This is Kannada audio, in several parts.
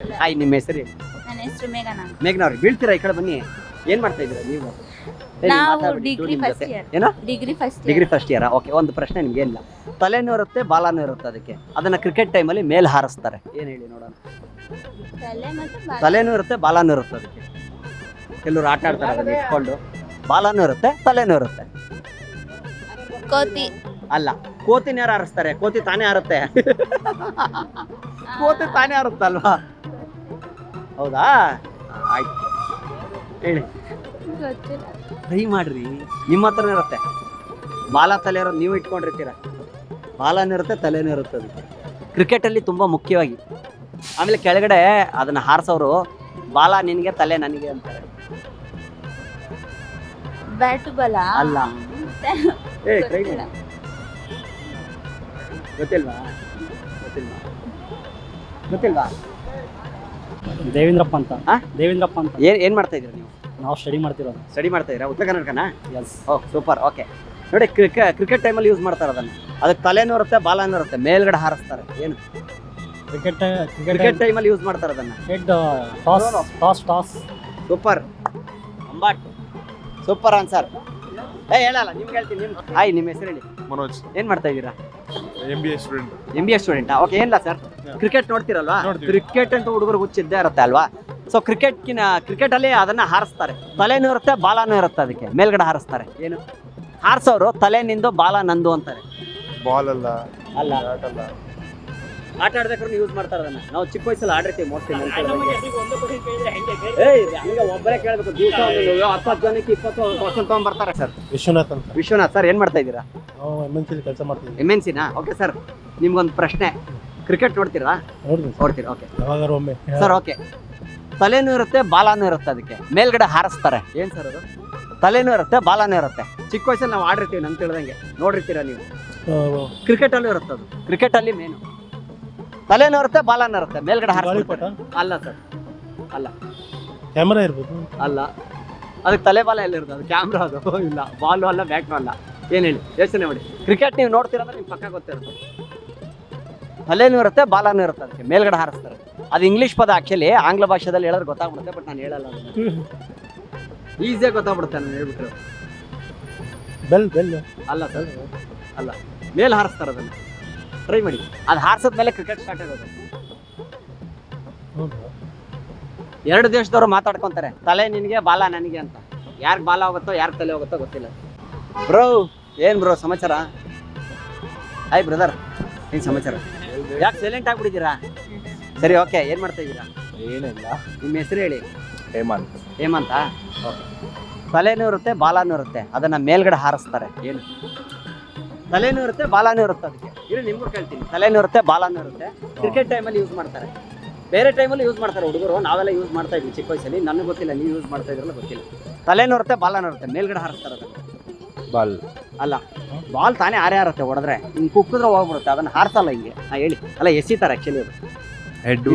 ಹಾಯ್, ನಿಮ್ಮ ಹೆಸರು ಹೇಳಿ. ನನ್ನ ಹೆಸರು ಮೇಘನಾ. ಮೇಘನವ್ರಿ, ಬೀಳ್ತೀರಾ ಈ ಕಡೆ ಬನ್ನಿ. ಏನ್ ಮಾಡ್ತಾ ಇದ್ದೀರಾ ನೀವು? ನಾವು ಡಿಗ್ರಿ ಫಸ್ಟ್ ಇಯರ್. ಏನೋ degree first degree first year. Okay, ಒಂದು ಪ್ರಶ್ನೆ ನಿಮ್ಗೆ ಇಲ್ಲ. ತಲೆನೂ ಇರುತ್ತೆ, ಬಾಲನೂ ಇರುತ್ತೆ. ಅದಕ್ಕೆ ಅದನ್ನ ಕ್ರಿಕೆಟ್ ಟೈಮಲ್ಲಿ ಮೇಲ್ ಹಾರಿಸ್ತಾರೆ. ಏನ್ ಹೇಳಿ ನೋಡೋಣ. ತಲೆ ಮತ್ತೆ ತಲೆನೂ ಇರುತ್ತೆ, ಬಾಲನೂ ಇರುತ್ತೆ. ಅದಕ್ಕೆ ಕೆಲವರು ಆಟ ಆಡ್ತಾರೆ ಅದನ್ನ ಇಟ್ಕೊಂಡು. ಬಾಲನೂ ಇರುತ್ತೆ, ತಲೆನೂ ಇರುತ್ತೆ. ಕೋತಿ. ಅಲ್ಲ, ಕೋತಿನ ಯಾರು ಹಾರಿಸ್ತಾರೆ? ಕೋತಿ ತಾನೇ ಹಾರುತ್ತೆ. ಕೋತಿ ತಾನೇ ಹಾರುತ್ತಲ್ವಾ? ಹೌದಾ? ಆಯ್ತು, ಹೇಳಿ. ಗೊತ್ತಿಲ್ಲ. ಟ್ರೈ ಮಾಡ್ರಿ, ನಿಮ್ಮ ಹತ್ರನೇ ಇರುತ್ತೆ. ಬಾಲ ತಲೆ ಇರೋದು ನೀವು ಇಟ್ಕೊಂಡಿರ್ತೀರ. ಬಾಲನೂ ಇರುತ್ತೆ, ತಲೆನೂ ಇರುತ್ತೆ. ಅದಕ್ಕೆ ಕ್ರಿಕೆಟಲ್ಲಿ ತುಂಬ ಮುಖ್ಯವಾಗಿ. ಆಮೇಲೆ ಕೆಳಗಡೆ ಅದನ್ನ ಹಾರಿಸೋರು ಬಾಲ ನಿನಗೆ, ತಲೆ ನನಗೆ ಅಂತಾರೆ. ಬ್ಯಾಟು ಬಲ ಅಲ್ಲ. ಟ್ರೈ ಮಾಡಿ. ಗೊತ್ತಿಲ್ವಾ? ಗೊತ್ತಿಲ್ವಾ? ಗೊತ್ತಿಲ್ವಾ? ದೇವೇಂದ್ರಪ್ಪ ಅಂತ. ಹಾ? ದೇವೇಂದ್ರಪ್ಪ ಅಂತ. ಏನ್ ಮಾಡ್ತಾ ಇದ್ದೀರಾ ನೀವು? ನಾವು ಸ್ಟಡಿ ಮಾಡ್ತಿರೋದು. ಸ್ಟಡಿ ಮಾಡ್ತಾ ಇದ್ದೀರಾ? ಉತ್ತರ ಕರ್ನಾಟಕನಾ? ಎಸ್. ಓಹ್, ಸೂಪರ್. ಓಕೆ, ನೋಡಿ, ಕ್ರಿಕೆಟ್ ಟೈಮಲ್ಲಿ ಯೂಸ್ ಮಾಡ್ತಾರೆ ಅದನ್ನು. ಅದಕ್ಕೆ ತಲೆನೂ ಇರುತ್ತೆ, ಬಾಲನೂ ಇರುತ್ತೆ, ಮೇಲ್ಗಡೆ ಹಾರಿಸ್ತಾರೆ. ಏನು ಕ್ರಿಕೆಟ್ ಕ್ರಿಕೆಟ್ ಟೈಮಲ್ಲಿ ಯೂಸ್ ಮಾಡ್ತಾರೆ ಅದನ್ನು? Head toss toss toss. Super ಅಂಬಾಟ್. Super answer. ಹೇಳಲ್ಲ, ನಿಮ್ಗೆ ಹೇಳ್ತೀನಿ. ಹಾಯ್, ನಿಮ್ಮ ಹೆಸರು ಹೇಳಿ. ಮನೋಜ್. ಏನ್ ಮಾಡ್ತಾ ಇದ್ದೀರಾ? MBA student. MBA ಸ್ಟೂಡೆಂಟಾ? ಓಕೆ, ಏನಿಲ್ಲ ಸರ್, ಕ್ರಿಕೆಟ್ ನೋಡ್ತಿರಲ್ವಾ? ನೋಡ್ತೀವಿ. ಕ್ರಿಕೆಟ್ ಅಂತ ಹುಡುಗರು ಹುಚ್ಚಿದ್ದೇ ಇರುತ್ತೆ ಅಲ್ವಾ? ಸೊ ಕ್ರಿಕೆಟ್ ಅಲ್ಲಿ ಅದನ್ನ ಹಾರಿಸ್ತಾರೆ. ತಲೆನೂ ಇರುತ್ತೆ, ಬಾಲನೂ ಇರುತ್ತೆ. ಅದಕ್ಕೆ ಮೇಲ್ಗಡೆ ಹಾರಿಸ್ತಾರೆ. ಏನು ಹಾರಿಸೋರು ತಲೆ ನಿಂದು, ಬಾಲ ನಂದು ಅಂತಾರೆ. ಬಾಲ್ ಅಲ್ಲ, ಅಲ್ಲ, ಬ್ಯಾಟ್ ಅಲ್ಲ. ಆಟ ಆಡ್ಬೇಕಾದ್ರೆ ಯೂಸ್ ಮಾಡ್ತಾರೆ ಅದನ್ನ. ನಾವು ಚಿಕ್ಕ ವಯಸ್ಸಲ್ಲಿ ಆಡಿರ್ತೀವಿ ಮೋಸ್ಟ್ಲಿ. ಹಂಗೆ ಒಬ್ಬರೇ ಕೇಳಬೇಕು. ದಿವಸ 10 ಜನಕ್ಕೆ 20 ಕ್ವಶನ್ ತಗೊಂಡ್ಬರ್ತಾರೆ ಸರ್. ವಿಶ್ವನಾಥ್ ಅಂತ. ವಿಶ್ವನಾಥ್ ಸರ್, ಏನ್ ಮಾಡ್ತಾ ಇದ್ದೀರಾ? ನಾವು MNC ಕೆಲಸ ಮಾಡ್ತೀವಿ. MNC-ನಾ? ಓಕೆ ಸರ್, ನಿಮ್ಗೊಂದು ಪ್ರಶ್ನೆ. ಕ್ರಿಕೆಟ್ ನೋಡ್ತೀರಾ? ನೋಡ್ತೀನಿ ನೋಡ್ತೀರಾ? ಓಕೆ ಯಾವಾಗಾರು ಒಮ್ಮೆ. ಸರ್, ಓಕೆ, ತಲೆನೂ ಇರುತ್ತೆ, ಬಾಲನೂ ಇರುತ್ತೆ. ಅದಕ್ಕೆ ಮೇಲ್ಗಡೆ ಹಾರಿಸ್ತಾರೆ. ಏನ್ ಸರ್ ಅದು? ತಲೆನೂ ಇರುತ್ತೆ, ಬಾಲನೂ ಇರುತ್ತೆ. ಚಿಕ್ಕ ವಯಸ್ಸಲ್ಲಿ ನಾವು ಆಡಿರ್ತೀವಿ, ನಂಗೆ ತಿಳಿದಂಗೆ ನೋಡಿರ್ತೀರಾ ನೀವು. ಕ್ರಿಕೆಟ್ ಅಲ್ಲೂ ಇರುತ್ತೆ ಅದು. ಕ್ರಿಕೆಟ್ ಅಲ್ಲಿ ಮೇನು ತಲೆನೂ ಇರುತ್ತೆ, ಬಾಲನೂ ಇರುತ್ತೆ, ಮೇಲ್ಗಡೆ ಹಾರಿಸ್ತಾರೆ. ಅಲ್ಲ ಸರ್, ಅಲ್ಲ. ಕ್ಯಾಮರಾ ಇರ್ಬೋದು. ಅಲ್ಲ, ಅದಕ್ಕೆ ತಲೆ ಬಾಲ ಎಲ್ಲ ಇರುತ್ತೆ. ಅದು ಕ್ಯಾಮ್ರಾ, ಅದು ಇಲ್ಲ. ಬಾಲು ಅಲ್ಲ, ಬ್ಯಾಟ್ನು ಅಲ್ಲ. ಏನ್ ಹೇಳಿ, ಯೋಚನೆ ಮಾಡಿ. ಕ್ರಿಕೆಟ್ ನೀವು ನೋಡ್ತೀರ ಅಂದ್ರೆ ನಿಮ್ಗೆ ಪಕ್ಕ ಗೊತ್ತಿರುತ್ತೆ. ತಲೆನೂ ಇರುತ್ತೆ, ಬಾಲನೂ ಇರುತ್ತೆ. ಅದಕ್ಕೆ ಮೇಲ್ಗಡೆ ಹಾರಿಸ್ತಾರೆ. ಅದು ಇಂಗ್ಲೀಷ್ ಪದ. ಆಕ್ಚುಲಿ ಆಂಗ್ಲ ಭಾಷೆದಲ್ಲಿ ಹೇಳಿದ್ರೆ ಗೊತ್ತಾಗ್ಬಿಡುತ್ತೆ, ಬಟ್ ನಾನು ಹೇಳಲ್ಲ. ಈಸಿಯಾಗಿ ಗೊತ್ತಾಗ್ಬಿಡುತ್ತೆ ನಾನು ಹೇಳ್ಬಿಟ್ರೆ. ಬೆಲ್ ಬೆಲ್ ಅಲ್ಲ ಸರ್, ಅಲ್ಲ. ಮೇಲೆ ಹಾರಿಸ್ತಾರೆ ಅದನ್ನು. ಟ್ರೈ ಮಾಡಿ. ಅದು ಹಾರಿಸಿದ್ಮೇಲೆ ಕ್ರಿಕೆಟ್ ಸ್ಟಾರ್ಟ್ ಆಗೋದು. ಎರಡು ದೇಶದವರು ಮಾತಾಡ್ಕೊಂತಾರೆ, ತಲೆ ನಿನಗೆ, ಬಾಲ ನನಗೆ ಅಂತ. ಯಾರಿಗೆ ಬಾಲ ಹೋಗುತ್ತೋ, ಯಾರಿಗೆ ತಲೆ ಹೋಗುತ್ತೋ ಗೊತ್ತಿಲ್ಲ. ಬ್ರೋ, ಏನ್ ಬ್ರೋ ಸಮಾಚಾರ? ಹಾಯ್ ಬ್ರದರ್, ಏನ್ ಸಮಾಚಾರ? ಯಾಕೆ ಸೈಲೆಂಟ್ ಆಗ್ಬಿಟ್ಟಿದ್ದೀರಾ? ಸರಿ, ಓಕೆ, ಏನ್ ಮಾಡ್ತಾ ಇದ್ದೀರಾ? ಏನಿಲ್ಲ. ನಿಮ್ಮ ಹೆಸರು ಹೇಳಿ. ಹೇಮಂತ್. ಹೇಮಂತ? ತಲೆನೂ ಇರುತ್ತೆ, ಬಾಲನೂ ಇರುತ್ತೆ. ಅದನ್ನ ಮೇಲ್ಗಡೆ ಹಾರಿಸ್ತಾರೆ. ಏನು? ತಲೆನೂ ಇರುತ್ತೆ, ಬಾಲನೂ ಇರುತ್ತೆ. ಅದಕ್ಕೆ ಇಲ್ಲಿ ನಿಮ್ಗೂ ಕೇಳ್ತೀನಿ. ತಲೆನೂ ಇರುತ್ತೆ, ಬಾಲನೂ ಇರುತ್ತೆ. ಕ್ರಿಕೆಟ್ ಟೈಮಲ್ಲಿ ಯೂಸ್ ಮಾಡ್ತಾರೆ. ಬೇರೆ ಟೈಮಲ್ಲಿ ಯೂಸ್ ಮಾಡ್ತಾರೆ ಹುಡುಗರು. ನಾವೆಲ್ಲ ಯೂಸ್ ಮಾಡ್ತಾ ಇದ್ವಿ ಚಿಕ್ಕ ವಯಸ್ಸಲ್ಲಿ. ನನಗೆ ಗೊತ್ತಿಲ್ಲ, ನೀವು ಯೂಸ್ ಮಾಡ್ತಾ ಇದ್ರಲ್ಲ ಗೊತ್ತಿಲ್ಲ. ತಲೆನೂ ಇರುತ್ತೆ, ಬಾಲನೂ ಇರುತ್ತೆ, ಮೇಲ್ಗಡೆ ಹಾರಿಸ್ತಾರೆ ಅದನ್ನು. ಬಾಲ್ ಅಲ್ಲ, ಬಾಲ್ ತಾನೇ ಹಾರುತ್ತೆ. ಹೊಡೆದ್ರೆ ಹಿಂಗೆ ಕುಕ್ಕಿದ್ರೆ ಹೋಗ್ಬಿಡುತ್ತೆ. ಅದನ್ನ ಹಾರಿಸಲ್ಲ ಹಿಂಗೆ. ಹೇಳಿ. ಅಲ್ಲ, ಎಸಿತಾರೆ ಆಕ್ಚುಲಿ ಅದು. ಹೆಡ್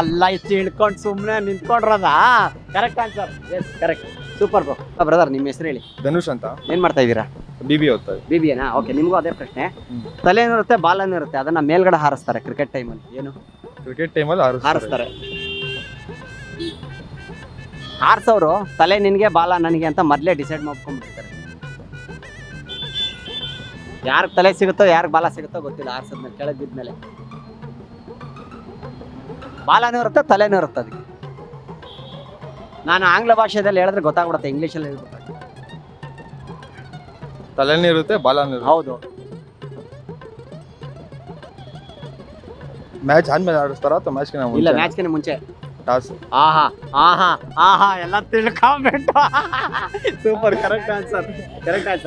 ಅಲ್ಲ, ಹೆಚ್ಚು ಹಿಡ್ಕೊಂಡು ಸುಮ್ಮನೆ ನಿಂತ್ಕೊಂಡ್ರದ. Correct answer. Yes, correct. Super bro. Brother, ನಿಮ್ಮ ಹೆಸರು ಹೇಳಿ. ಧನುಷ್ ಅಂತ. ಏನ್ ಮಾಡ್ತಾ ಇದ್ದೀರಾ? BBA ಓದ್ತಾ ಇದ್ದೀನಿ. BBA-ನಾ? ಓಕೆ, ನಿಮಗೂ ಅದೇ ಪ್ರಶ್ನೆ. ತಲೆನೂ ಇರುತ್ತೆ, ಬಾಲನೂ ಇರುತ್ತೆ. ಅದನ್ನ ಮೇಲ್ಗಡೆ ಹಾರಿಸ್ತಾರೆ ಕ್ರಿಕೆಟ್ ಟೈಮಲ್ಲಿ. ಏನು? ಕ್ರಿಕೆಟ್ ಟೈಮಲ್ಲಿ ಹಾರಿಸ್ತಾರೆ. ಹಾರಿಸೋರು ತಲೆ ನಿನಗೆ, ಬಾಲ ನನಗೆ ಅಂತ ಮೊದಲೇ ಡಿಸೈಡ್ ಮಾಡ್ಕೊಂಡ್ಬಿಟ್ಟಿರ್ತಾರೆ. ಯಾರಿಗೆ ತಲೆ ಸಿಗುತ್ತೋ, ಯಾರಿಗೆ ಬಾಲ ಸಿಗುತ್ತೋ ಗೊತ್ತಿಲ್ಲ. ಹಾರಿಸಿದ್ಮೇಲೆ ಕೆಳಗೆ ಬಿದ್ಮೇಲೆ ಬಾಲನೂ ಇರುತ್ತೆ, ತಲೆನೂ ಇರುತ್ತೆ. ಅದಕ್ಕೆ ನಾನು ಆಂಗ್ಲ ಭಾಷೆಯಲ್ಲಿ ಹೇಳಿದ್ರೆ ಗೊತ್ತಾಗ್ಬಿಡುತ್ತೆ, ಇಂಗ್ಲೀಷಲ್ಲಿ ಹೇಳ್ಬಿಟ್ಟು. ತಲೆನೇ ಇರುತ್ತೆ, ಬಾಲನೇ ಇರುತ್ತೆ. ಹೌದು. ಮ್ಯಾಚ್ ಆದ್ಮೇಲೆ ಆಡಿಸ್ತಾರ ಅಥವಾ ಮ್ಯಾಚ್ಗೆ ನಾವು? ಇಲ್ಲ, ಮ್ಯಾಚ್ಗೆ ಮುಂಚೆ. ಟಾಸ್. ಆಹಾ ಆಹಾ ಆಹಾ, ಎಲ್ಲ ತಿಳ್ಕೊಂಬಿಟ್ಟು. Super, correct answer. Correct answer.